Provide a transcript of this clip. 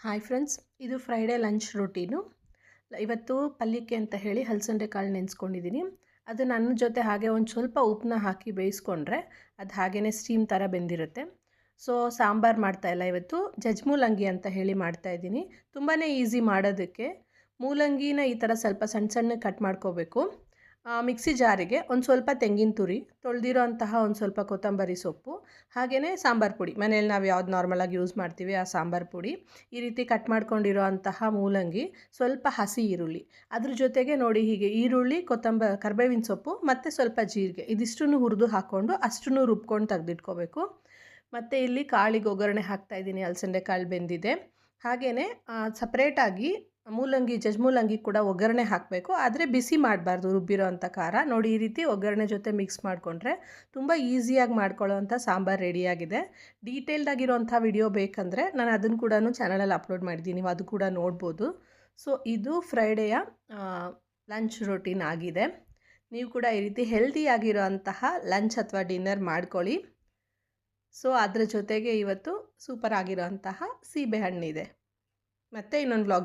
Hi friends, ಇದು Friday lunch routine. ಇವತ್ತು ಪಲ್ಯಕ್ಕೆ ಅಂತ ಹೇಳಿ ಹಲಸಂದೆ ಕಾಳು ನೆನೆಸ್ಕೊಂಡಿದ್ದೀನಿ. ಅದು ನನ್ನ ಜೊತೆ ಹಾಗೆ ಒಂದು ಸ್ವಲ್ಪ ಉಪ್ಪನ್ನ ಹಾಕಿ ಬೇಯಿಸ್ಕೊಂಡ್ರೆ ಅದು ಹಾಗೇ ಸ್ಟೀಮ್ ಥರ ಬೆಂದಿರುತ್ತೆ. ಸೊ ಸಾಂಬಾರು ಮಾಡ್ತಾಯಿಲ್ಲ, ಇವತ್ತು ಜಜ್ಮೂಲಂಗಿ ಅಂತ ಹೇಳಿ ಮಾಡ್ತಾಯಿದ್ದೀನಿ. ತುಂಬಾ ಈಸಿ ಮಾಡೋದಕ್ಕೆ. ಮೂಲಂಗಿನ ಈ ಥರ ಸ್ವಲ್ಪ ಸಣ್ಣ ಸಣ್ಣ ಕಟ್ ಮಾಡ್ಕೋಬೇಕು. ಮಿಕ್ಸಿ ಜಾರಿಗೆ ಒಂದು ಸ್ವಲ್ಪ ತೆಂಗಿನ ತುರಿ, ತೊಳೆದಿರೋ ಅಂತಹ ಒಂದು ಸ್ವಲ್ಪ ಕೊತ್ತಂಬರಿ ಸೊಪ್ಪು, ಹಾಗೆಯೇ ಸಾಂಬಾರು ಪುಡಿ, ಮನೇಲಿ ನಾವು ಯಾವ್ದು ನಾರ್ಮಲಾಗಿ ಯೂಸ್ ಮಾಡ್ತೀವಿ ಆ ಸಾಂಬಾರು ಪುಡಿ, ಈ ರೀತಿ ಕಟ್ ಮಾಡ್ಕೊಂಡಿರೋ ಅಂತಹ ಮೂಲಂಗಿ, ಸ್ವಲ್ಪ ಹಸಿ ಈರುಳ್ಳಿ, ಅದ್ರ ಜೊತೆಗೆ ನೋಡಿ ಹೀಗೆ ಈರುಳ್ಳಿ, ಕರ್ಬೇವಿನ ಸೊಪ್ಪು ಮತ್ತು ಸ್ವಲ್ಪ ಜೀರಿಗೆ, ಇದಿಷ್ಟನ್ನು ಹುರಿದು ಹಾಕ್ಕೊಂಡು ಅಷ್ಟನ್ನು ರುಬ್ಕೊಂಡು ತೆಗೆದಿಟ್ಕೋಬೇಕು. ಮತ್ತು ಇಲ್ಲಿ ಕಾಳಿಗೆ ಒಗ್ಗರಣೆ ಹಾಕ್ತಾಯಿದ್ದೀನಿ. ಅಲಸಂದೆ ಕಾಳು ಬೆಂದಿದೆ. ಹಾಗೆಯೇ ಸಪ್ರೇಟಾಗಿ ಜಜ್ಮೂಲಂಗಿ ಕೂಡ ಒಗ್ಗರಣೆ ಹಾಕಬೇಕು, ಆದರೆ ಬಿಸಿ ಮಾಡಬಾರ್ದು ರುಬ್ಬಿರೋ ಅಂಥ ಖಾರ. ನೋಡಿ ಈ ರೀತಿ ಒಗ್ಗರಣೆ ಜೊತೆ ಮಿಕ್ಸ್ ಮಾಡಿಕೊಂಡ್ರೆ ತುಂಬ ಈಸಿಯಾಗಿ ಮಾಡ್ಕೊಳ್ಳೋ ಅಂಥ ಸಾಂಬಾರು ರೆಡಿಯಾಗಿದೆ. ಡೀಟೇಲ್ಡಾಗಿರೋಂಥ ವಿಡಿಯೋ ಬೇಕಂದರೆ ನಾನು ಅದನ್ನು ಕೂಡ ಚಾನಲಲ್ಲಿ ಅಪ್ಲೋಡ್ ಮಾಡಿದ್ದೀನಿ, ನೀವು ಅದು ಕೂಡ ನೋಡ್ಬೋದು. ಸೊ ಇದು ಫ್ರೈಡೆಯ ಲಂಚ್ ರೊಟೀನ್ ಆಗಿದೆ. ನೀವು ಕೂಡ ಈ ರೀತಿ ಹೆಲ್ದಿಯಾಗಿರೋ ಅಂತಹ ಲಂಚ್ ಅಥವಾ ಡಿನ್ನರ್ ಮಾಡ್ಕೊಳ್ಳಿ. ಸೊ ಅದರ ಜೊತೆಗೆ ಇವತ್ತು ಸೂಪರ್ ಆಗಿರೋ ಅಂತಹ ಸೀಬೆಹಣ್ಣಿದೆ. ಮತ್ತು ಇನ್ನೊಂದು ವ್ಲಾಗ್